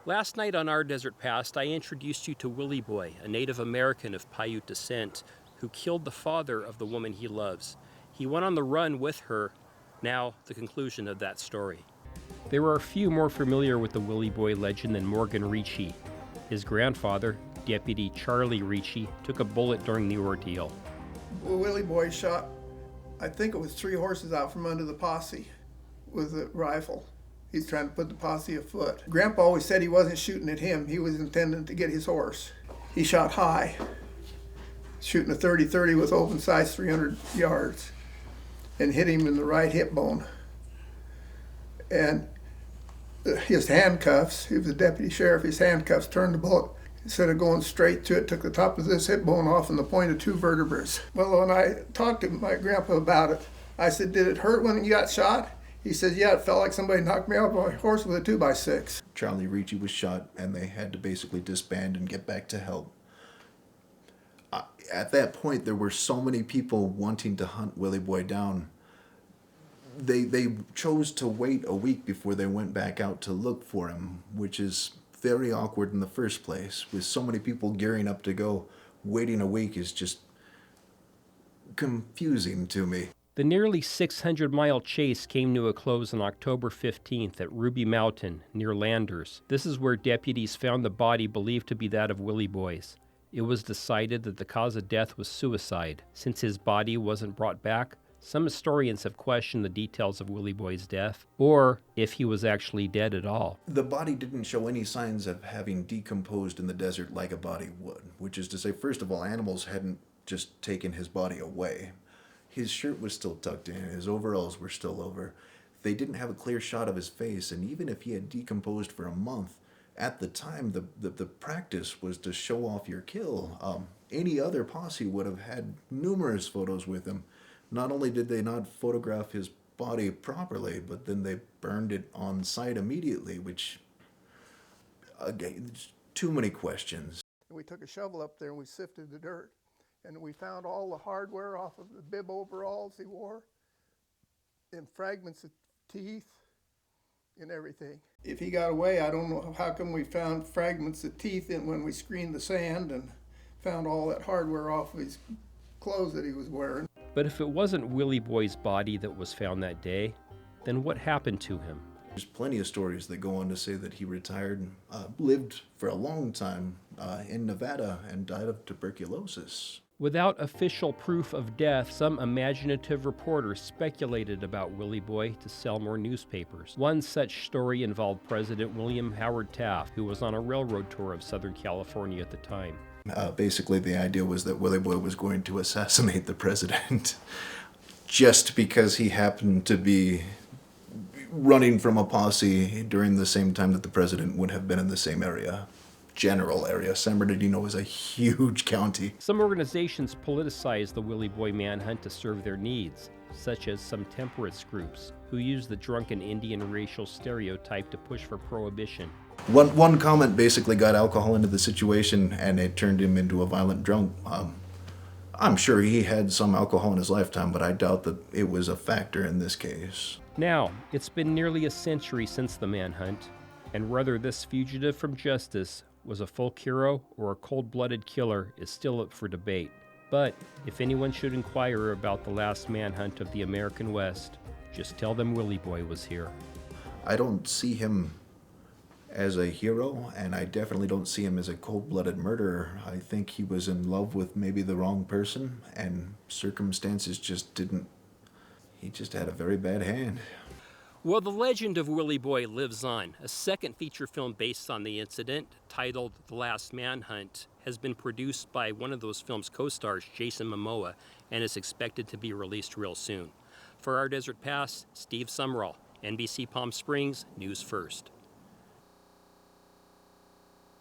Last night on Our Desert Past, I introduced you to Willie Boy, a Native American of Paiute descent, who killed the father of the woman he loves. He went on the run with her. Now, the conclusion of that story. There are few more familiar with the Willie Boy legend than Morgan Ricci. His grandfather, Deputy Charlie Ricci, took a bullet during the ordeal. Willie Boy shot, I think it was 3 horses out from under the posse with a rifle. He's trying to put the posse afoot. Grandpa always said he wasn't shooting at him. He was intending to get his horse. He shot high, shooting a 30-30 with open sights 300 yards, and hit him in the right hip bone. And his handcuffs, he was a deputy sheriff, his handcuffs turned the bullet. Instead of going straight to it, took the top of this hip bone off and the point of 2 vertebrae. Well, when I talked to my grandpa about it, I said, "Did it hurt when you got shot?" He said, "Yeah, it felt like somebody knocked me off my horse with a 2x6. Charlie Ricci was shot, and they had to basically disband and get back to help. At that point, there were so many people wanting to hunt Willie Boy down. They chose to wait a week before they went back out to look for him, which is very awkward in the first place. With so many people gearing up to go, waiting a week is just confusing to me. The nearly 600-mile chase came to a close on October 15th at Ruby Mountain, near Landers. This is where deputies found the body believed to be that of Willie Boy's. It was decided that the cause of death was suicide. Since his body wasn't brought back, some historians have questioned the details of Willie Boy's death, or if he was actually dead at all. The body didn't show any signs of having decomposed in the desert like a body would, which is to say, first of all, animals hadn't just taken his body away. His shirt was still tucked in, his overalls were still over. They didn't have a clear shot of his face, and even if he had decomposed for a month, at the time, the practice was to show off your kill. Any other posse would have had numerous photos with him. Not only did they not photograph his body properly, but then they burned it on site immediately, which, again, too many questions. We took a shovel up there and we sifted the dirt, and we found all the hardware off of the bib overalls he wore, and fragments of teeth and everything. If he got away, I don't know how come we found fragments of teeth in when we screened the sand and found all that hardware off of his clothes that he was wearing. But if it wasn't Willie Boy's body that was found that day, then what happened to him? There's plenty of stories that go on to say that he retired, lived for a long time in Nevada and died of tuberculosis. Without official proof of death, some imaginative reporters speculated about Willie Boy to sell more newspapers. One such story involved President William Howard Taft, who was on a railroad tour of Southern California at the time. Basically, the idea was that Willie Boy was going to assassinate the president just because he happened to be running from a posse during the same time that the president would have been in the same area. General area. San Bernardino is a huge county. Some organizations politicize the Willie Boy manhunt to serve their needs, such as some temperance groups who use the drunken Indian racial stereotype to push for prohibition. One comment basically got alcohol into the situation, and it turned him into a violent drunk. I'm sure he had some alcohol in his lifetime, but I doubt that it was a factor in this case. Now, it's been nearly a century since the manhunt, and whether this fugitive from justice was a folk hero or a cold-blooded killer is still up for debate. But if anyone should inquire about the last manhunt of the American West, just tell them Willie Boy was here. I don't see him as a hero, and I definitely don't see him as a cold-blooded murderer. I think he was in love with maybe the wrong person, and circumstances just didn't. He just had a very bad hand. Well, the legend of Willie Boy lives on. A second feature film based on the incident, titled The Last Manhunt, has been produced by one of those film's co-stars, Jason Momoa, and is expected to be released real soon. For Our Desert Past, Steve Sumrall, NBC Palm Springs, News First.